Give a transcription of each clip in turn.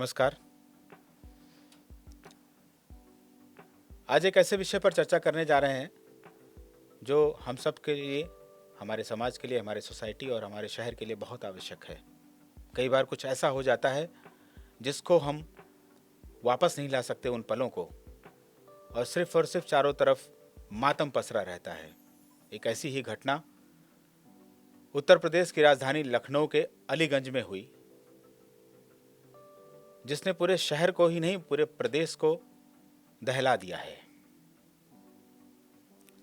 नमस्कार। आज एक ऐसे विषय पर चर्चा करने जा रहे हैं जो हम सब के लिए, हमारे समाज के लिए, हमारे सोसाइटी और हमारे शहर के लिए बहुत आवश्यक है। कई बार कुछ ऐसा हो जाता है जिसको हम वापस नहीं ला सकते उन पलों को, और सिर्फ चारों तरफ मातम पसरा रहता है। एक ऐसी ही घटना उत्तर प्रदेश की राजधानी लखनऊ के अलीगंज में हुई, जिसने पूरे शहर को ही नहीं पूरे प्रदेश को दहला दिया है।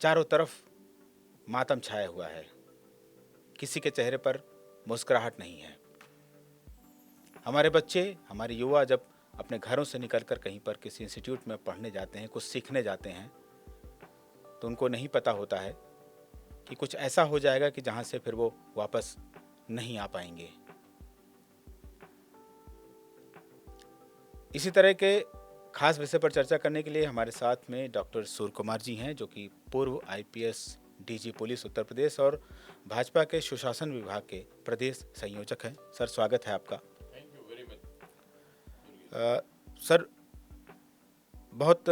चारों तरफ मातम छाया हुआ है, किसी के चेहरे पर मुस्कुराहट नहीं है। हमारे बच्चे, हमारे युवा जब अपने घरों से निकलकर कहीं पर किसी इंस्टीट्यूट में पढ़ने जाते हैं, कुछ सीखने जाते हैं, तो उनको नहीं पता होता है कि कुछ ऐसा हो जाएगा कि जहां से फिर वो वापस नहीं आ पाएंगे। इसी तरह के खास विषय पर चर्चा करने के लिए हमारे साथ में डॉक्टर सूर्य कुमार जी हैं, जो कि पूर्व IPS DG police Uttar Pradesh और भाजपा के सुशासन विभाग के प्रदेश संयोजक हैं। सर, स्वागत है आपका। Thank you very much. Sir, बहुत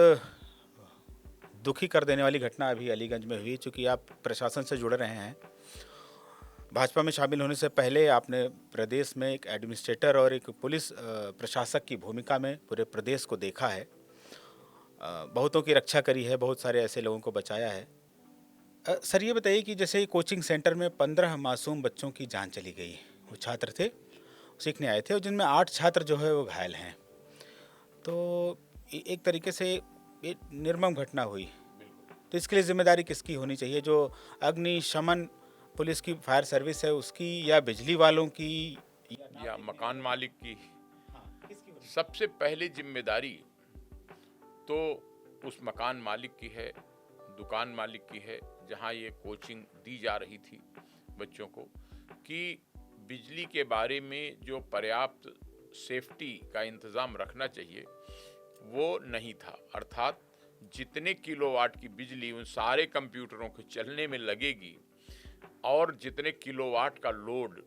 दुखी कर देने वाली घटना अभी अलीगंज में हुई। चूँकि आप प्रशासन से जुड़ रहे हैं, भाजपा में शामिल होने से पहले आपने प्रदेश में एक एडमिनिस्ट्रेटर और एक पुलिस प्रशासक की भूमिका में पूरे प्रदेश को देखा है, बहुतों की रक्षा करी है, बहुत सारे ऐसे लोगों को बचाया है। सर, ये बताइए कि जैसे कोचिंग सेंटर में 15 मासूम बच्चों की जान चली गई। वो छात्र थे, सीखने आए थे, और जिनमें 8 छात्र जो है वो घायल हैं। तो एक तरीके से ये निर्मम घटना हुई। तो इसके लिए जिम्मेदारी किसकी होनी चाहिए? जो अग्निशमन पुलिस की फायर सर्विस है उसकी, या बिजली वालों की, या मकान मालिक की? किसकी होनी? सबसे पहली जिम्मेदारी तो उस मकान मालिक की है, दुकान मालिक की है, जहां ये कोचिंग दी जा रही थी बच्चों को, कि बिजली के बारे में जो पर्याप्त सेफ्टी का इंतज़ाम रखना चाहिए वो नहीं था। अर्थात जितने किलोवाट की बिजली उन सारे कंप्यूटरों के चलने में लगेगी और जितने किलोवाट का लोड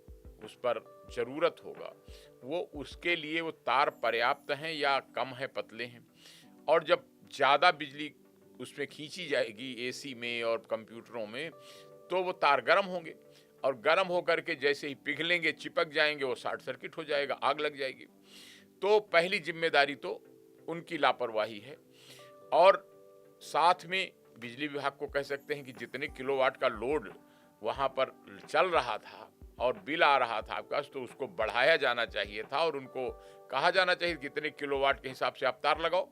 उस पर ज़रूरत होगा, वो उसके लिए वो तार पर्याप्त हैं या कम है, पतले हैं। और जब ज़्यादा बिजली उसमें खींची जाएगी एसी में और कंप्यूटरों में, तो वो तार गर्म होंगे, और गर्म होकर के जैसे ही पिघलेंगे, चिपक जाएंगे, वो शॉर्ट सर्किट हो जाएगा, आग लग जाएगी। तो पहली जिम्मेदारी तो उनकी लापरवाही है। और साथ में बिजली विभाग को कह सकते हैं कि जितने किलोवाट का लोड वहाँ पर चल रहा था और बिल आ रहा था आपका, तो उसको बढ़ाया जाना चाहिए था और उनको कहा जाना चाहिए कि कितने किलोवाट के हिसाब से आप तार लगाओ।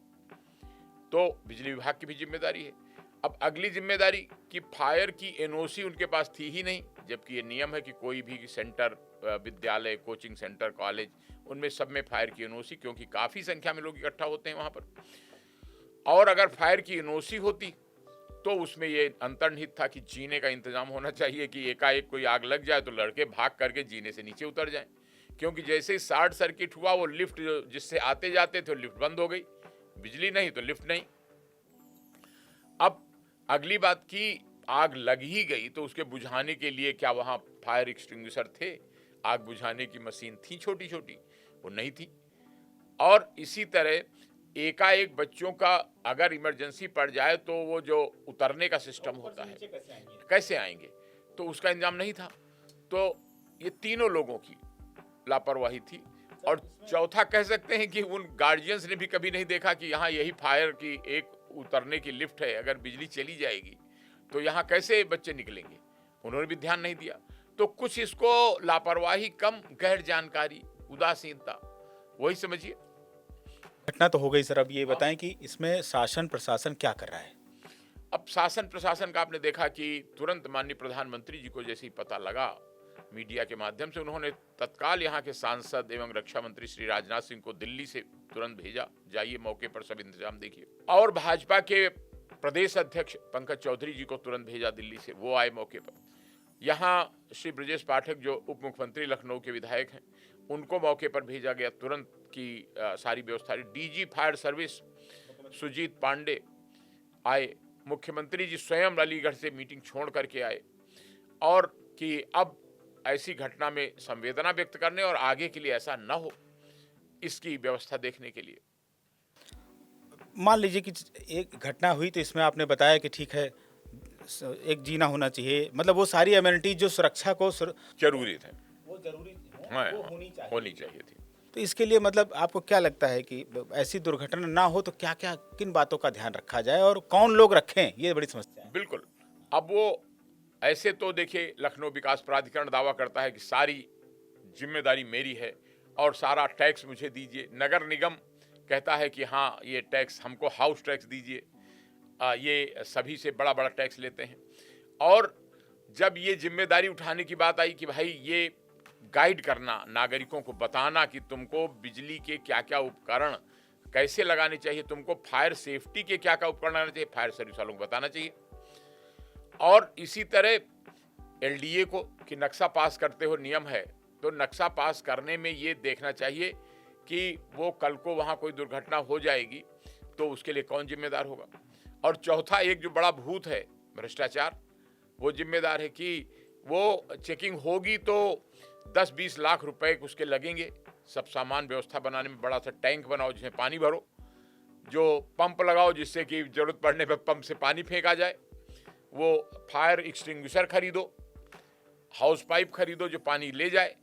तो बिजली विभाग की भी जिम्मेदारी है। अब अगली जिम्मेदारी कि फायर की एनओसी उनके पास थी ही नहीं, जबकि ये नियम है कि कोई भी सेंटर, विद्यालय, कोचिंग सेंटर, कॉलेज, उनमें सब में फायर की एनओसी, क्योंकि काफ़ी संख्या में लोग इकट्ठा होते हैं वहाँ पर। और अगर फायर की एनओसी होती तो उसमें ये अंतर्निहित था कि जीने का इंतजाम होना चाहिए, कि एकाएक कोई आग लग जाए तो लड़के भाग करके जीने से नीचे उतर जाएं। क्योंकि जैसे ही शॉर्ट सर्किट हुआ, वो लिफ्ट जिससे आते जाते थे, लिफ्ट बंद हो गई, बिजली नहीं तो लिफ्ट नहीं। अब अगली बात की आग लग ही गई तो उसके बुझाने के लिए क्या वहाँ फायर एक्सटिंग्विशर थे? आग बुझाने की मशीन थी छोटी छोटी? वो नहीं थी। और इसी तरह एकाएक बच्चों का अगर इमरजेंसी पड़ जाए तो वो जो उतरने का सिस्टम होता है, कैसे आएंगे? तो उसका इंतजाम नहीं था। तो ये तीनों लोगों की लापरवाही थी। और चौथा कह सकते हैं कि उन गार्जियंस ने भी कभी नहीं देखा कि यहाँ यही फायर की एक उतरने की लिफ्ट है, अगर बिजली चली जाएगी तो यहाँ कैसे बच्चे निकलेंगे? उन्होंने भी ध्यान नहीं दिया। तो कुछ इसको लापरवाही कम, गैर जानकारी, उदासीनता, वही समझिए। घटना तो हो गई सर। अब ये बताएं कि इसमें शासन प्रशासन क्या कर रहा है? अब शासन प्रशासन का आपने देखा कि तुरंत माननीय प्रधानमंत्री जी को जैसे ही पता लगा, मीडिया के माध्यम से उन्होंने तत्काल यहाँ के सांसद एवं रक्षा मंत्री श्री राजनाथ सिंह को दिल्ली से तुरंत भेजा, जाइए मौके पर सब इंतजाम देखिए। और भाजपा के प्रदेश अध्यक्ष पंकज चौधरी जी को तुरंत भेजा दिल्ली से, वो आए मौके पर। यहाँ श्री ब्रजेश पाठक जो उप मुख्यमंत्री लखनऊ के विधायक हैं, उनको मौके पर भेजा गया तुरंत की सारी व्यवस्था। DG fire service Sujit Pandey आए, मुख्यमंत्री जी स्वयं अलीगढ़ से मीटिंग छोड़ करके आए, और कि अब ऐसी घटना में संवेदना व्यक्त करने और आगे के लिए ऐसा न हो, इसकी व्यवस्था देखने के लिए। मान लीजिए कि एक घटना हुई तो इसमें आपने बताया कि ठीक है, एक जीना होना चाहिए, मतलब वो सारी अमेनिटीज जो सुरक्षा को जरूरी थे, वो जरूरी हाँ, वो हाँ, होनी चाहिए थी। तो इसके लिए मतलब आपको क्या लगता है कि ऐसी दुर्घटना ना हो तो क्या क्या किन बातों का ध्यान रखा जाए और कौन लोग रखें, ये बड़ी समस्या है। बिल्कुल। अब वो ऐसे तो देखिए, लखनऊ विकास प्राधिकरण दावा करता है कि सारी जिम्मेदारी मेरी है और सारा टैक्स मुझे दीजिए। नगर निगम कहता है कि हाँ, ये टैक्स हमको हाउस टैक्स दीजिए, ये सभी से बड़ा बड़ा टैक्स लेते हैं। और जब ये जिम्मेदारी उठाने की बात आई कि भाई ये गाइड करना, नागरिकों को बताना कि तुमको बिजली के क्या क्या उपकरण कैसे लगाने चाहिए, तुमको फायर सेफ्टी के क्या क्या उपकरण लगाने चाहिए, फायर सर्विस वालों को बताना चाहिए। और इसी तरह एलडीए को कि नक्शा पास करते हो नियम है, तो नक्शा पास करने में ये देखना चाहिए कि वो कल को वहाँ कोई दुर्घटना हो जाएगी तो उसके लिए कौन जिम्मेदार होगा। और चौथा, एक जो बड़ा भूत है भ्रष्टाचार, वो जिम्मेदार है कि वो चेकिंग होगी तो 10-20 लाख रुपए उसके लगेंगे। सब सामान व्यवस्था बनाने में, बड़ा सा टैंक बनाओ जिसमें पानी भरो, जो पंप लगाओ जिससे कि जरूरत पड़ने पर पंप से पानी फेंका जाए, वो फायर एक्सटिंग्विशर खरीदो, हाउस पाइप खरीदो जो पानी ले जाए।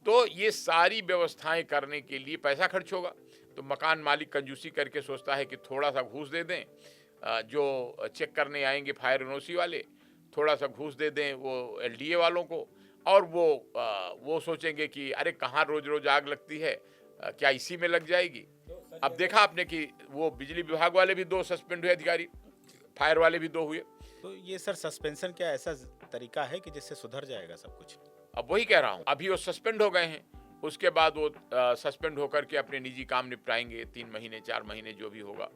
तो ये सारी व्यवस्थाएं करने के लिए पैसा खर्च होगा। तो मकान मालिक कंजूसी करके सोचता है कि थोड़ा सा घूस दे दें, जो चेक करने आएंगे फायर एनओसी वाले, थोड़ा सा घूस दे दें वो एलडीए वालों को, और वो सोचेंगे कि अरे कहाँ रोज रोज आग लगती है, क्या इसी में लग जाएगी। अब देखा आपने कि वो बिजली विभाग वाले भी 2 सस्पेंड हुए अधिकारी, फायर वाले भी 2 हुए। तो ये सर सस्पेंशन क्या ऐसा तरीका है कि जिससे सुधर जाएगा सब कुछ? अब वही कह रहा हूँ, अभी वो सस्पेंड हो गए हैं, उसके बाद वो सस्पेंड होकर के अपने निजी काम निपटाएंगे 3 महीने 4 महीने जो भी होगा।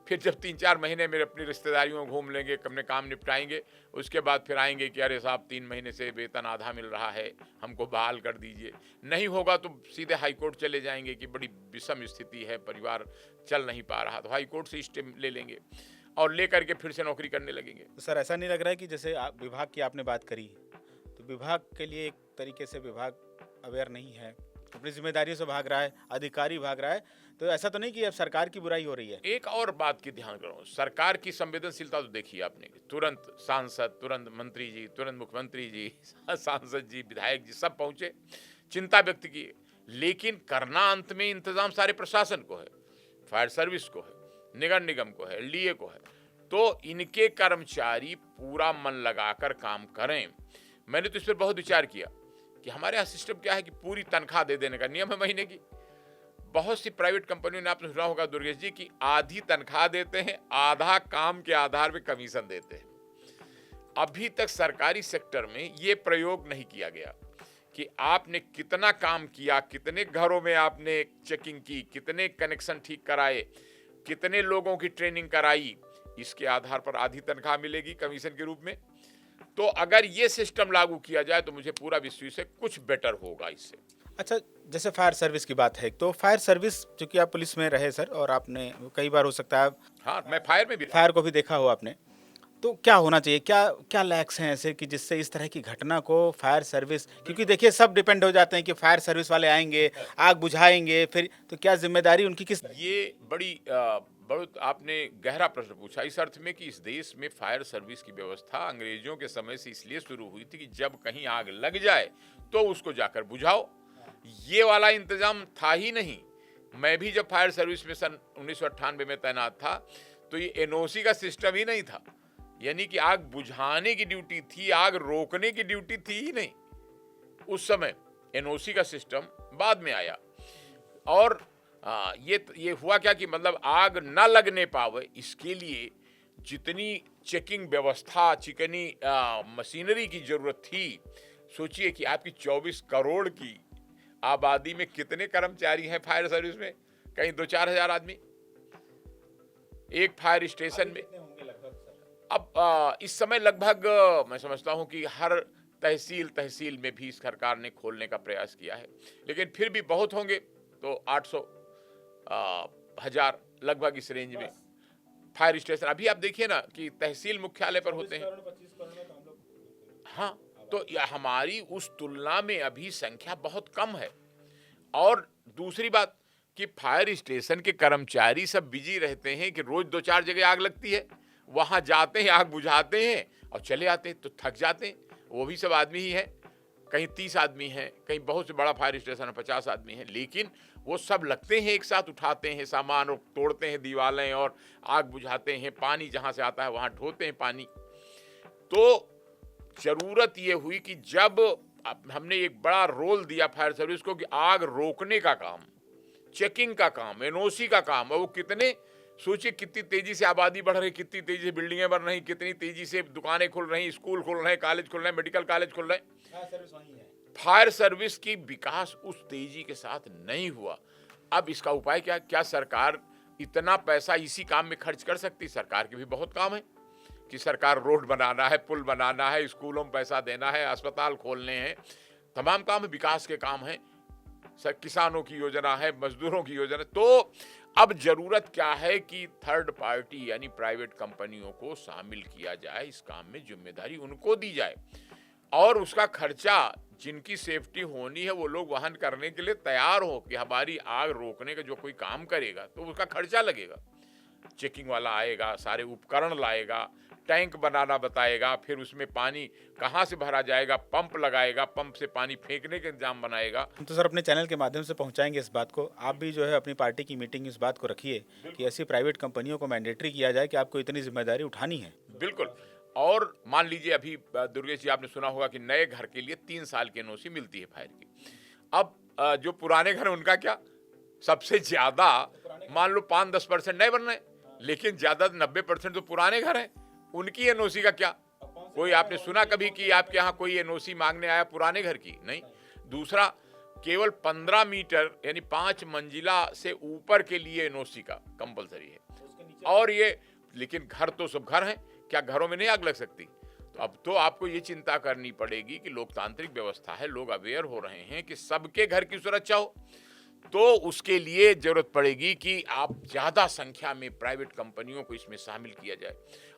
फिर जब 3-4 महीने में अपनी रिश्तेदारियों में घूम लेंगे, अपने काम निपटाएंगे, उसके बाद फिर आएंगे कि अरे साहब 3 महीने से वेतन आधा मिल रहा है, हमको बहाल कर दीजिए। नहीं होगा तो सीधे हाई कोर्ट चले जाएंगे कि बड़ी विषम स्थिति है, परिवार चल नहीं पा रहा, तो हाई कोर्ट से स्टे ले लेंगे और ले करके फिर से नौकरी करने लगेंगे। तो सर ऐसा नहीं लग रहा है कि जैसे विभाग की आपने बात करी, तो विभाग के लिए एक तरीके से विभाग अवेयर नहीं है, अपनी जिम्मेदारियों से भाग रहा है, अधिकारी भाग रहा है, तो ऐसा तो नहीं कि अब सरकार की बुराई हो रही है? एक और बात की ध्यान करो, सरकार की संवेदनशीलता तो देखिए आपने, तुरंत सांसद, तुरंत मंत्री जी, तुरंत मुख्यमंत्री जी, सांसद जी, विधायक जी सब पहुंचे, चिंता व्यक्त की। लेकिन करना अंत में इंतजाम सारे प्रशासन को है, फायर सर्विस को है, निगम निगम को है, एलडीए को है। तो इनके कर्मचारी पूरा मन लगाकर काम करें। मैंने तो इस पर बहुत विचार किया कि हमारे यहाँ सिस्टम क्या है कि पूरी तनख्वाह दे देने का नियम है महीने की। बहुत सी प्राइवेट कंपनियों ने, आपने सुना होगा दुर्गेश जी, की आधी तनख्वाह देते हैं, आधा काम के आधार पे कमीशन देते हैं। अभी तक सरकारी सेक्टर में ये प्रयोग नहीं किया गया कि आपने कितना काम किया, कितने घरों में आपने चेकिंग की, कितने कनेक्शन ठीक कराए, कितने लोगों की ट्रेनिंग कराई, इसके आधार पर आधी तनख्वाह मिलेगी कमीशन के रूप में। तो अगर ये सिस्टम लागू किया जाए तो मुझे पूरा विश्वास है कुछ बेटर होगा इससे। अच्छा, जैसे फायर सर्विस की बात है, तो फायर सर्विस, चूंकि आप पुलिस में रहे सर और आपने कई बार हो सकता है हाँ, मैं फायर में भी फायर को भी देखा हो आपने, तो क्या होना चाहिए, क्या क्या लैक्स हैं ऐसे कि जिससे इस तरह की घटना को फायर सर्विस, क्योंकि देखिए सब डिपेंड हो जाते हैं कि फायर सर्विस वाले आएंगे, आग बुझाएंगे, फिर तो क्या जिम्मेदारी उनकी किस? ये बहुत आपने गहरा प्रश्न पूछा, इस अर्थ में कि इस देश में फायर सर्विस की व्यवस्था अंग्रेजों के समय से इसलिए शुरू हुई थी कि जब कहीं आग लग जाए तो उसको जाकर बुझाओ। ये वाला इंतजाम था ही नहीं। मैं भी जब फायर सर्विस में सन 1998 में तैनात था तो ये एनओसी का सिस्टम ही नहीं था, यानी कि आग बुझाने की ड्यूटी थी, आग रोकने की ड्यूटी थी ही नहीं उस समय। एनओसी का सिस्टम बाद में आया। और ये हुआ क्या कि मतलब आग ना लगने पावे इसके लिए जितनी चेकिंग व्यवस्था, चिकनी मशीनरी की जरूरत थी, सोचिए कि आपकी 24 करोड़ की आबादी में कितने कर्मचारी हैं फायर सर्विस में, कहीं 2-4 हजार आदमी एक फायर स्टेशन में। अब इस समय लगभग मैं समझता हूं कि हर तहसील में भी सरकार ने खोलने का प्रयास किया है, लेकिन फिर भी बहुत होंगे तो 800 1000 लगभग इस रेंज में फायर स्टेशन। अभी आप देखिए ना कि तहसील मुख्यालय पर होते हैं। हाँ, तो हमारी उस तुलना में अभी संख्या बहुत कम है। और दूसरी बात कि फायर स्टेशन के कर्मचारी सब बिजी रहते हैं कि रोज 2-4 जगह आग लगती है, वहां जाते हैं, आग बुझाते हैं और चले आते हैं, तो थक जाते हैं। वो भी सब आदमी ही है, कहीं 30 आदमी हैं, कहीं बहुत से बड़ा फायर स्टेशन है 50 आदमी हैं, लेकिन वो सब लगते हैं एक साथ, उठाते हैं सामान और तोड़ते हैं दीवारें और आग बुझाते हैं, पानी जहां से आता है वहां ढोते हैं पानी। तो जरूरत ये हुई कि जब हमने एक बड़ा रोल दिया फायर सर्विस को कि आग रोकने का काम, चेकिंग का काम, एनओसी का काम, और वो कितने, सोचिए कितनी तेजी से आबादी बढ़ रही, कितनी तेजी से बिल्डिंगें बन रही, कितनी तेजी से दुकानें खुल रही, स्कूल खुल रहे हैं, कॉलेज खुल रहे हैं, मेडिकल कॉलेज खुल रहे हैं। फायर सर्विस की विकास उस तेजी के साथ नहीं हुआ। अब इसका उपाय क्या? क्या सरकार इतना पैसा इसी काम में खर्च कर सकती? सरकार के भी बहुत काम है कि सरकार रोड बनाना है, पुल बनाना है, स्कूलों में पैसा देना है, अस्पताल खोलने हैं, तमाम काम विकास के काम हैं, किसानों की योजना है, मजदूरों की योजना। तो अब जरूरत क्या है कि थर्ड पार्टी यानी प्राइवेट कंपनियों को शामिल किया जाए इस काम में, जिम्मेदारी उनको दी जाए और उसका खर्चा जिनकी सेफ्टी होनी है वो लोग वहन करने के लिए तैयार हो कि हमारी आग रोकने का जो कोई काम करेगा तो उसका खर्चा लगेगा। चेकिंग वाला आएगा, सारे उपकरण लाएगा, टैंक बनाना बताएगा, फिर उसमें पानी कहाँ से भरा जाएगा, पंप लगाएगा, पंप से पानी फेंकने का इंतजाम बनाएगा। हम तो सर अपने चैनल के माध्यम से पहुंचाएंगे इस बात को। आप भी जो है अपनी पार्टी की मीटिंग में इस बात को रखिए कि ऐसी प्राइवेट कंपनियों को मैंडेटरी किया जाए कि आपको इतनी जिम्मेदारी उठानी है। बिल्कुल। और मान लीजिए अभी दुर्गेश जी आपने सुना होगा कि नए घर के लिए 3 साल की एनओसी मिलती है फायर की। अब जो पुराने घर हैं उनका क्या? सबसे ज्यादा मान लो 5-10% नए बन रहे हैं, लेकिन ज्यादा 90% तो पुराने घर हैं, उनकी एनओसी का क्या? कोई आपने सुना कभी कि आपके यहाँ कोई एनओसी मांगने आया पुराने घर की? नहीं। दूसरा, केवल 15 मीटर यानी 5 मंजिला से ऊपर के लिए एनओसी का कंपलसरी है। और ये, लेकिन घर तो सब घर हैं, क्या घरों में नहीं आग लग सकती? तो अब तो आपको ये चिंता करनी पड़ेगी कि लोकतांत्रिक व्यवस्था है, लोग अवेयर हो रहे हैं कि सबके घर की सुरक्षा हो, तो उसके लिए जरूरत पड़ेगी कि आप ज्यादा संख्या में प्राइवेट कंपनियों को इसमें शामिल किया जाए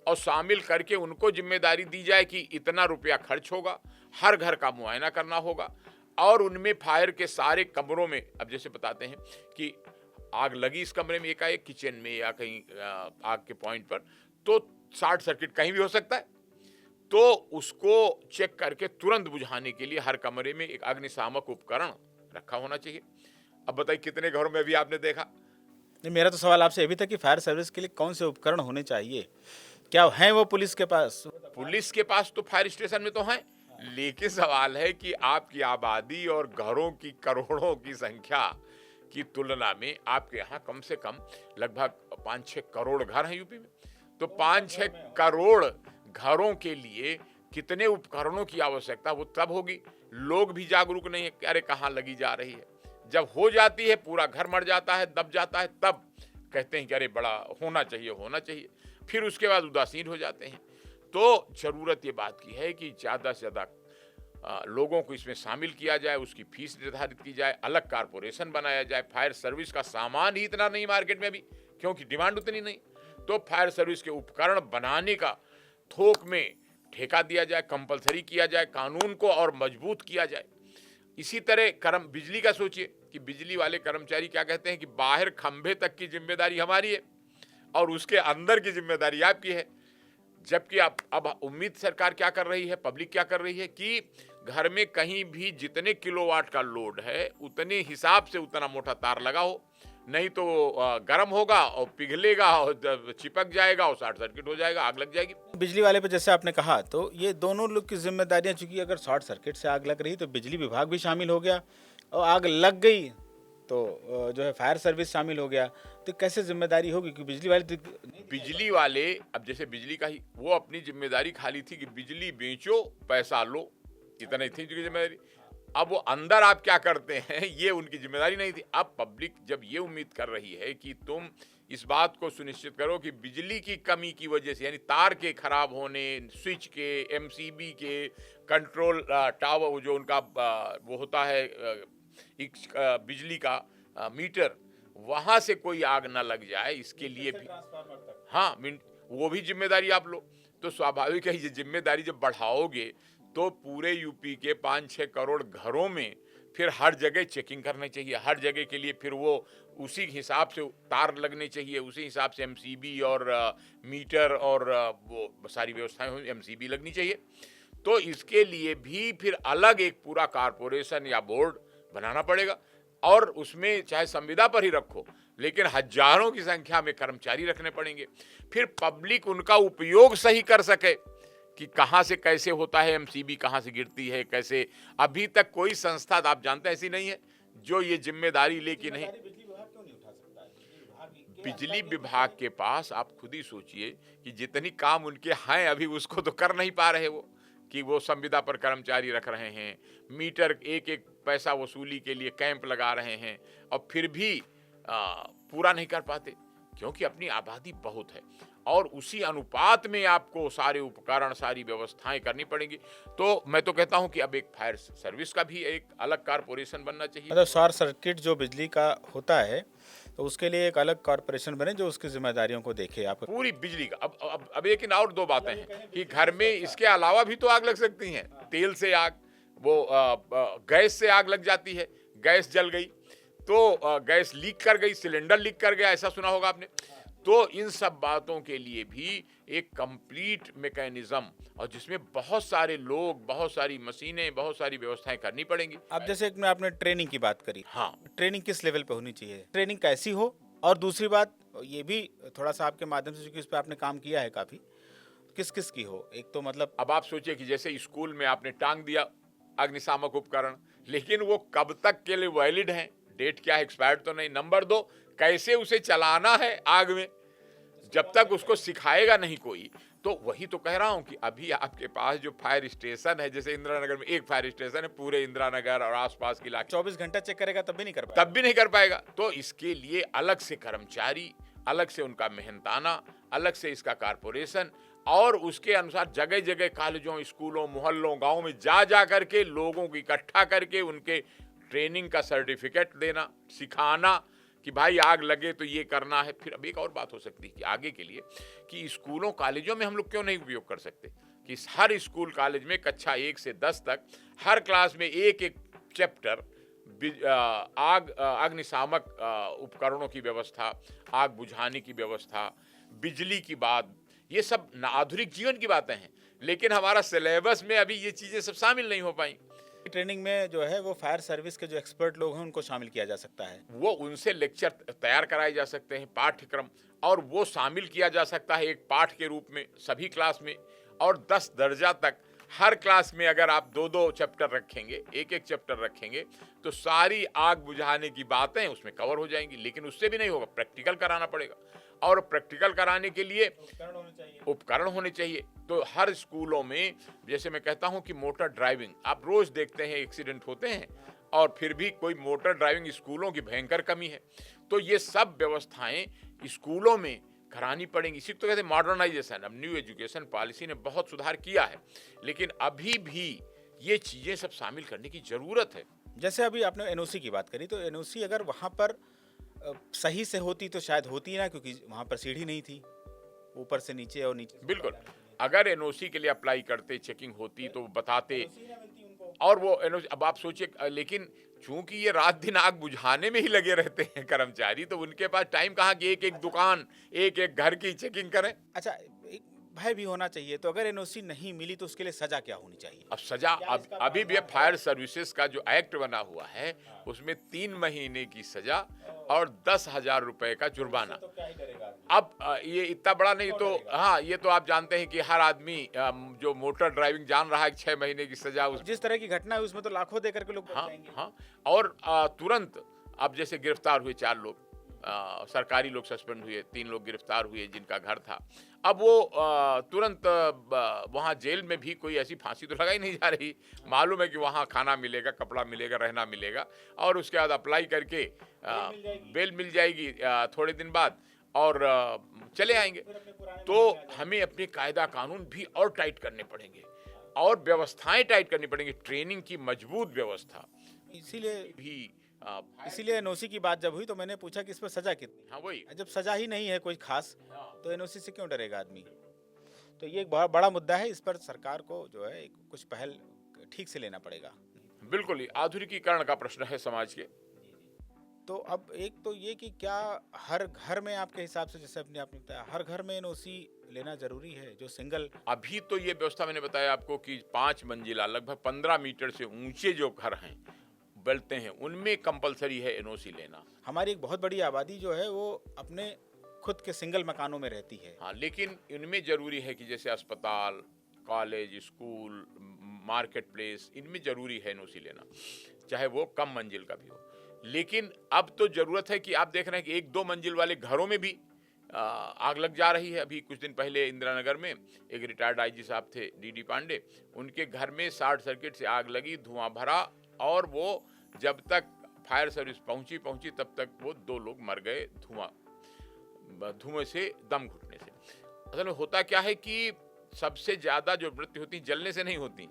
और शामिल करके उनको जिम्मेदारी दी जाए कि इतना रुपया खर्च होगा, हर घर का मुआयना करना होगा और उनमें फायर के सारे कमरों में, अब जैसे बताते हैं कि आग लगी इस कमरे में एकाएक, किचन में या कहीं आग के पॉइंट पर, तो शॉर्ट सर्किट कहीं भी हो सकता है, तो उसको चेक करके तुरंत बुझाने के लिए हर कमरे में एक अग्निशामक उपकरण रखा होना चाहिए। अब बताइए कितने घरों में भी आपने देखा? नहीं, मेरा तो सवाल आपसे अभी तक कि फायर सर्विस के लिए कौन से उपकरण होने चाहिए, क्या हैं वो पुलिस के पास? पुलिस के पास तो फायर स्टेशन में तो हैं, लेकिन सवाल है कि आपकी आबादी और घरों की करोड़ों की संख्या की तुलना में आपके यहाँ कम से कम लगभग 5-6 करोड़ घर हैं यूपी में, तो 5-6 करोड़ घरों के लिए कितने उपकरणों की आवश्यकता वो तब होगी। लोग भी जागरूक नहीं है कि अरे कहाँ लगी जा रही है, जब हो जाती है पूरा घर मर जाता है, दब जाता है, तब कहते हैं कि अरे बड़ा होना चाहिए होना चाहिए, फिर उसके बाद उदासीन हो जाते हैं। तो जरूरत ये बात की है कि ज़्यादा से ज़्यादा लोगों को इसमें शामिल किया जाए, उसकी फीस निर्धारित की जाए, अलग कारपोरेशन बनाया जाए। फायर सर्विस का सामान ही इतना नहीं मार्केट में अभी, क्योंकि डिमांड उतनी नहीं, तो फायर सर्विस के उपकरण बनाने का थोक में ठेका दिया जाए, कंपलसरी किया जाए, कानून को और मजबूत किया जाए। इसी तरह बिजली का सोचिए कि बिजली वाले कर्मचारी क्या कहते हैं कि बाहर खंभे तक की जिम्मेदारी हमारी है और उसके अंदर की जिम्मेदारी आपकी है। जबकि अब उम्मीद सरकार क्या कर रही है, पब्लिक क्या कर रही है कि घर में कहीं भी जितने किलोवाट का लोड है उतने हिसाब से उतना मोटा तार लगा हो, नहीं तो गर्म होगा और पिघलेगा और चिपक जाएगा और शॉर्ट सर्किट हो जाएगा, आग लग जाएगी। बिजली वाले पे जैसे आपने कहा, तो ये दोनों लोग की जिम्मेदारियां, चूंकि अगर शॉर्ट सर्किट से आग लग रही तो बिजली विभाग भी शामिल हो गया और आग लग गई तो जो है फायर सर्विस शामिल हो गया, तो कैसे जिम्मेदारी होगी? क्योंकि बिजली वाले, अब जैसे बिजली का ही वो अपनी जिम्मेदारी खाली थी कि बिजली बेचो पैसा लो, इतना ही थी उनकी जिम्मेदारी। अब वो अंदर आप क्या करते हैं ये उनकी जिम्मेदारी नहीं थी। अब पब्लिक जब ये उम्मीद कर रही है कि तुम इस बात को सुनिश्चित करो कि बिजली की कमी की वजह से, यानी तार के खराब होने, स्विच के, एमसीबी के, कंट्रोल टावर जो उनका वो होता है बिजली का मीटर, वहां से कोई आग ना लग जाए, इसके लिए भी हाँ वो भी जिम्मेदारी आप लो। तो स्वाभाविक है ये जिम्मेदारी जब बढ़ाओगे तो पूरे यूपी के 5-6 करोड़ घरों में फिर हर जगह चेकिंग करनी चाहिए, हर जगह के लिए फिर वो उसी हिसाब से तार लगने चाहिए, उसी हिसाब से एमसीबी और मीटर और वो सारी व्यवस्थाएं हो, एमसीबी लगनी चाहिए। तो इसके लिए भी फिर अलग एक पूरा कारपोरेशन या बोर्ड बनाना पड़ेगा और उसमें चाहे संविदा पर ही रखो, लेकिन हजारों की संख्या में कर्मचारी रखने पड़ेंगे। फिर पब्लिक उनका उपयोग सही कर सके कि कहाँ से कैसे होता है, एमसीबी कहाँ से गिरती है, कैसे। अभी तक कोई संस्था आप जानते हैं ऐसी नहीं है जो ये जिम्मेदारी ले कि नहीं। बिजली विभाग के पास आप खुद ही सोचिए कि जितनी काम उनके हैं अभी उसको तो कर नहीं पा रहे वो, कि वो संविदा पर कर्मचारी रख रहे हैं, मीटर एक एक पैसा वसूली के लिए कैंप लगा रहे हैं और फिर भी पूरा नहीं कर पाते, क्योंकि अपनी आबादी बहुत है और उसी अनुपात में आपको सारे उपकरण सारी व्यवस्थाएं करनी पड़ेंगी। तो मैं तो कहता हूं कि अब एक फायर सर्विस का भी एक अलग कारपोरेशन बनना चाहिए। मतलब शॉर्ट सर्किट जो बिजली का होता है तो उसके लिए एक अलग कॉरपोरेशन बने जो उसकी जिम्मेदारियों को देखे। आप पूरी बिजली का अब लेकिन और दो बातें हैं कि घर में इसके अलावा भी तो आग लग सकती हैं। तेल से आग, वो गैस से आग लग जाती है, गैस जल गई तो गैस लीक कर गई, सिलेंडर लीक कर गया, ऐसा सुना होगा आपने। तो इन सब बातों के लिए भी एक कंप्लीट मैकेनिज्म और जिसमें बहुत सारे लोग, बहुत सारी मशीनें, बहुत सारी व्यवस्थाएं करनी पड़ेंगी। अब जैसे एक में आपने ट्रेनिंग की बात करी, हाँ, ट्रेनिंग किस लेवल पे होनी चाहिए, ट्रेनिंग कैसी हो, और दूसरी बात ये भी थोड़ा सा आपके माध्यम से, क्योंकि इस पर आपने काम किया है काफी, किस किस की हो। एक तो मतलब अब आप सोचिए कि जैसे स्कूल में आपने टांग दिया अग्निशामक उपकरण, लेकिन वो कब तक के लिए वैलिड है, डेट क्या है, एक्सपायर्ड तो नहीं। नंबर 2, कैसे उसे चलाना है आग में, जब तक उसको सिखाएगा नहीं कोई। तो वही तो कह रहा हूं कि अभी आपके पास जो फायर स्टेशन है, जैसे इंदिरा नगर में एक फायर स्टेशन है, पूरे इंदिरा नगर और आसपास के इलाके 24 घंटा चेक करेगा तब भी नहीं कर पाएगा। तब भी नहीं कर पाएगा। तो इसके लिए अलग से कर्मचारी, अलग से उनका मेहनताना, अलग से इसका कारपोरेशन, और उसके अनुसार जगह जगह कॉलेजों, स्कूलों, मोहल्लों, गाँव में जा जा करके लोगों को इकट्ठा करके उनके ट्रेनिंग का सर्टिफिकेट देना, सिखाना कि भाई आग लगे तो ये करना है। फिर अब एक और बात हो सकती है कि आगे के लिए कि स्कूलों कॉलेजों में हम लोग क्यों नहीं उपयोग कर सकते कि हर स्कूल कॉलेज में कक्षा 1 से 10 तक हर क्लास में एक एक चैप्टर अग्निशामक उपकरणों की व्यवस्था, आग बुझाने की व्यवस्था, बिजली की बात, ये सब आधुनिक जीवन की बातें हैं, लेकिन हमारा सिलेबस में अभी ये चीज़ें सब शामिल नहीं हो पाई। ट्रेनिंग में जो है वो फायर सर्विस के जो एक्सपर्ट लोग हैं उनको शामिल किया जा सकता है, वो उनसे लेक्चर तैयार कराए जा सकते हैं, पाठ्यक्रम, और वो शामिल किया जा सकता है एक पाठ के रूप में सभी क्लास में। और 10 दर्जा तक हर क्लास में अगर आप 2-2 चैप्टर रखेंगे, एक एक चैप्टर रखेंगे, तो सारी आग बुझाने की बातें उसमें कवर हो जाएंगी। लेकिन उससे भी नहीं होगा, प्रैक्टिकल कराना पड़ेगा, और प्रैक्टिकल कराने के लिए उपकरण होने चाहिए। तो हर स्कूलों में, जैसे मैं कहता हूं कि मोटर ड्राइविंग, आप रोज देखते हैं एक्सीडेंट होते हैं, और फिर भी कोई मोटर ड्राइविंग स्कूलों की भयंकर कमी है। तो ये सब व्यवस्थाएं स्कूलों में करानी पड़ेंगी। इसी तो कहते हैं मॉडर्नाइजेशन। अब न्यू एजुकेशन पॉलिसी ने बहुत सुधार किया है, लेकिन अभी भी ये चीजें सब शामिल करने की जरूरत है। जैसे अभी आपने एनओसी की बात करी, तो एनओसी अगर वहाँ पर सही से होती तो शायद होती ना, क्योंकि वहाँ पर सीढ़ी नहीं थी, ऊपर से नीचे और नीचे। बिल्कुल, अगर एनओसी के लिए अप्लाई करते, चेकिंग होती तो बताते, और वो एनओसी, अब आप सोचिए, लेकिन चूंकि ये रात दिन आग बुझाने में ही लगे रहते हैं कर्मचारी, तो उनके पास टाइम कहाँ कि एक एक दुकान, एक एक घर की चेकिंग करें। अच्छा, एक भय भी होना चाहिए, तो अगर एनओसी नहीं मिली तो उसके लिए सजा क्या होनी चाहिए? अब सजा, अभी भी फायर सर्विसेज का जो एक्ट बना हुआ है उसमें 3 महीने की सजा और 10,000 रुपए का जुर्माना। अब ये इतना बड़ा नहीं, तो हाँ, ये तो आप जानते हैं कि हर आदमी जो मोटर ड्राइविंग जान रहा है 6 महीने की सजा, जिस तरह की घटना है उसमें तो लाखों देकर के लोग बच जाएंगे। हाँ, और तुरंत अब जैसे गिरफ्तार हुए 4 लोग, सरकारी लोग सस्पेंड हुए, 3 लोग गिरफ्तार हुए जिनका घर था। अब वो तुरंत वहाँ जेल में भी कोई ऐसी फांसी तो लगाई नहीं जा रही, मालूम है कि वहाँ खाना मिलेगा, कपड़ा मिलेगा, रहना मिलेगा, और उसके बाद अप्लाई करके बेल मिल जाएगी थोड़े दिन बाद, और चले आएंगे। तो हमें अपने कायदा कानून भी और टाइट करने पड़ेंगे, और व्यवस्थाएं टाइट करनी पड़ेंगी, ट्रेनिंग की मजबूत व्यवस्था। इसीलिए एनओसी की बात जब हुई तो मैंने पूछा कि इस पर सजा कितनी। हाँ, वही, जब सजा ही नहीं है कोई खास, तो एनओसी से क्यों डरेगा आदमी? तो ये एक बहुत बड़ा मुद्दा है, इस पर सरकार को जो है कुछ पहल ठीक से लेना पड़ेगा। बिल्कुल, आधुनिकीकरण का प्रश्न है समाज के। तो अब एक तो ये कि क्या हर घर में आपके हिसाब से, जैसे अपने आपने बताया, हर घर में एनओसी लेना जरूरी है जो सिंगल? अभी तो ये व्यवस्था मैंने बताया आपको कि 5 मंजिला लगभग 15 मीटर से ऊंचे जो घर हैं बनते हैं उनमें कंपलसरी है एनओसी लेना। हमारी एक बहुत बड़ी आबादी जो है वो अपने खुद के सिंगल मकानों में रहती है। हाँ, लेकिन इनमें जरूरी है कि जैसे अस्पताल, कॉलेज, स्कूल, मार्केट प्लेस, इनमें जरूरी है एनओसी लेना, चाहे वो कम मंजिल का भी हो। लेकिन अब तो जरूरत है कि आप देख रहे हैं कि 1-2 मंजिल वाले घरों में भी आग लग जा रही है। अभी कुछ दिन पहले इंदिरा नगर में एक रिटायर्ड आईजी साहब थे, डीडी पांडे, उनके घर में शॉर्ट सर्किट से आग लगी, धुआं भरा, और वो जब तक फायर सर्विस पहुंची तब तक वो 2 लोग मर गए धुएं से, दम घुटने से। असल में होता क्या है कि सबसे ज्यादा जो मृत्यु होती है जलने से नहीं होती,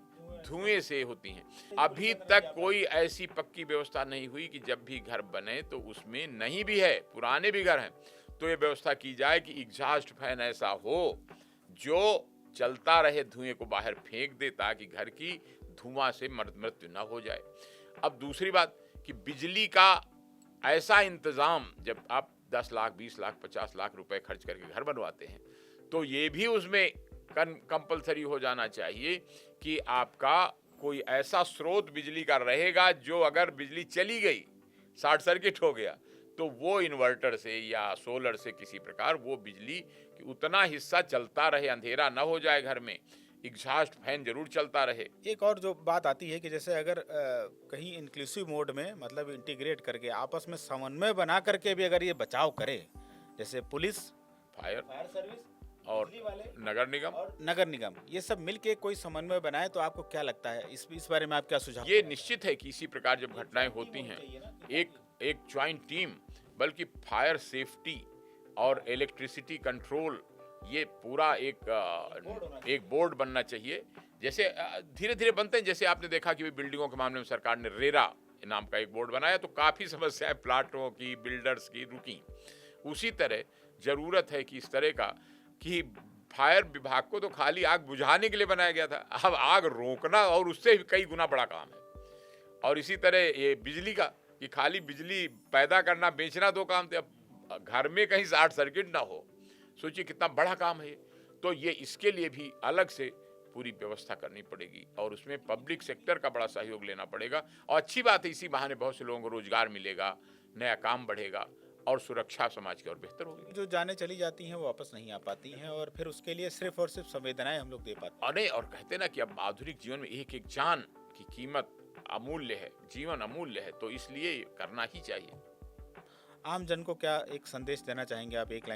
धुएं से होती हैं। अभी तक कोई ऐसी पक्की व्यवस्था नहीं हुई कि जब भी घर बने तो उसमें, नहीं भी है, पुराने भी घर हैं, तो ये व्यवस्था की जाए कि एग्जॉस्ट फैन ऐसा हो जो चलता रहे, धुएं को बाहर फेंक दे ताकि घर की धुआं से मृत्यु ना हो जाए। अब दूसरी बात कि बिजली का ऐसा इंतजाम, जब आप 10 लाख, 20 लाख, 50 लाख रुपए खर्च करके घर बनवाते हैं तो ये भी उसमें कंपलसरी हो जाना चाहिए कि आपका कोई ऐसा स्रोत बिजली का रहेगा जो अगर बिजली चली गई, शॉर्ट सर्किट हो गया, तो वो इन्वर्टर से या सोलर से किसी प्रकार वो बिजली उतना हिस्सा चलता रहे, अंधेरा ना हो जाए घर में, एग्जॉस्ट फैन जरूर चलता रहे। एक और जो बात आती है कि जैसे अगर कहीं इंक्लूसिव मोड में, मतलब इंटीग्रेट करके आपस में समन्वय बना करके भी अगर ये बचाव करे, जैसे पुलिस, फायर सर्विस और नगर निगम, ये सब मिलके कोई समन्वय बनाए, तो आपको क्या लगता है इस बारे में आप क्या सुझाव? ये निश्चित है कि इसी प्रकार जब घटनाएं होती हैं, एक ज्वाइंट टीम, बल्कि फायर सेफ्टी और इलेक्ट्रिसिटी कंट्रोल, ये पूरा एक बोर्ड बनना चाहिए। जैसे धीरे धीरे बनते हैं, जैसे आपने देखा कि बिल्डिंगों के मामले में सरकार ने रेरा नाम का एक बोर्ड बनाया, तो काफी समस्याएं प्लाटों की, बिल्डर्स की रुकी। उसी तरह जरूरत है कि इस तरह का कि फायर विभाग को तो खाली आग बुझाने के लिए बनाया गया था, अब आग रोकना और उससे भी कई गुना बड़ा काम है। और इसी तरह ये बिजली का, कि खाली बिजली पैदा करना, बेचना 2 काम थे, अब घर में कहीं शॉर्ट सर्किट ना हो, सोचिए कितना बड़ा काम है। तो ये इसके लिए भी अलग से पूरी व्यवस्था करनी पड़ेगी और उसमें पब्लिक सेक्टर का बड़ा सहयोग लेना पड़ेगा। और अच्छी बात है, इसी बहाने बहुत से लोगों को रोजगार मिलेगा, नया काम बढ़ेगा और सुरक्षा समाज की और बेहतर होगी। जो जाने चली जाती हैं वो वापस नहीं आ पाती हैं, और फिर उसके लिए सिर्फ और सिर्फ संवेदनाएं हम लोग दे पाते हैं। और कहते ना कि अब आधुनिक जीवन में एक एक जान की कीमत अमूल्य है, जीवन अमूल्य है, तो इसलिए करना ही चाहिए। आम जन को क्या एक संदेश देना चाहेंगे आप? एक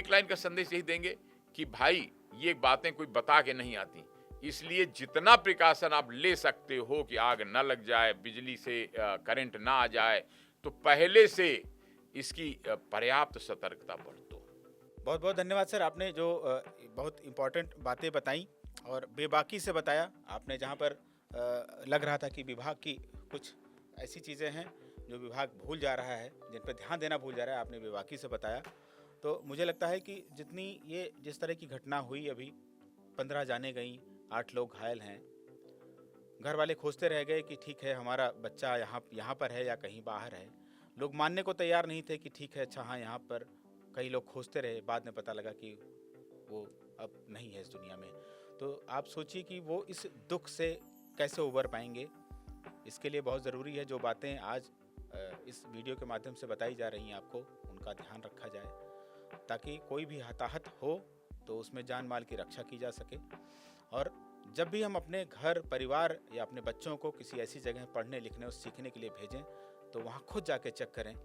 लाइन का संदेश यही देंगे कि भाई, ये बातें कोई बता के नहीं आती, इसलिए जितना प्रिकॉशन आप ले सकते हो कि आग न लग जाए, बिजली से करंट ना आ जाए, तो पहले से इसकी पर्याप्त सतर्कता बरतो। बहुत बहुत धन्यवाद सर, आपने जो बहुत इम्पोर्टेंट बातें बताई और बेबाकी से बताया। आपने जहाँ पर लग रहा था कि विभाग की कुछ ऐसी चीज़ें हैं जो विभाग भूल जा रहा है, जिन पर ध्यान देना भूल जा रहा है, आपने बेबाकी से बताया। तो मुझे लगता है कि जिस तरह की घटना हुई, अभी 15 जाने गई, 8 लोग घायल हैं। घर वाले खोजते रह गए कि ठीक है हमारा बच्चा यहाँ पर है या कहीं बाहर है। लोग मानने को तैयार नहीं थे कि ठीक है, अच्छा हाँ यहाँ पर। कई लोग खोजते रहे, बाद में पता लगा कि वो अब नहीं है इस दुनिया में। तो आप सोचिए कि वो इस दुख से कैसे उबर पाएंगे। इसके लिए बहुत ज़रूरी है जो बातें आज इस वीडियो के माध्यम से बताई जा रही हैं आपको, उनका ध्यान रखा जाए, ताकि कोई भी हताहत हो तो उसमें जान माल की रक्षा की जा सके। और जब भी हम अपने घर परिवार या अपने बच्चों को किसी ऐसी जगह पढ़ने लिखने और सीखने के लिए भेजें, तो वहाँ खुद जाके चेक करें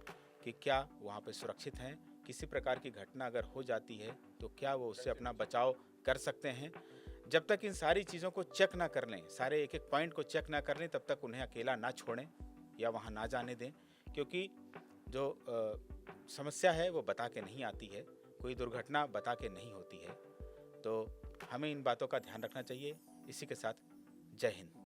कि क्या वहाँ पे सुरक्षित हैं। किसी प्रकार की घटना अगर हो जाती है तो क्या वो उससे अपना बचाव कर सकते हैं। जब तक इन सारी चीज़ों को चेक ना कर लें, सारे एक एक पॉइंट को चेक ना कर लें, तब तक उन्हें अकेला ना छोड़ें या वहाँ ना जाने दें, क्योंकि जो समस्या है वो बता के नहीं आती है, कोई दुर्घटना बता के नहीं होती है। तो हमें इन बातों का ध्यान रखना चाहिए। इसी के साथ जय हिंद।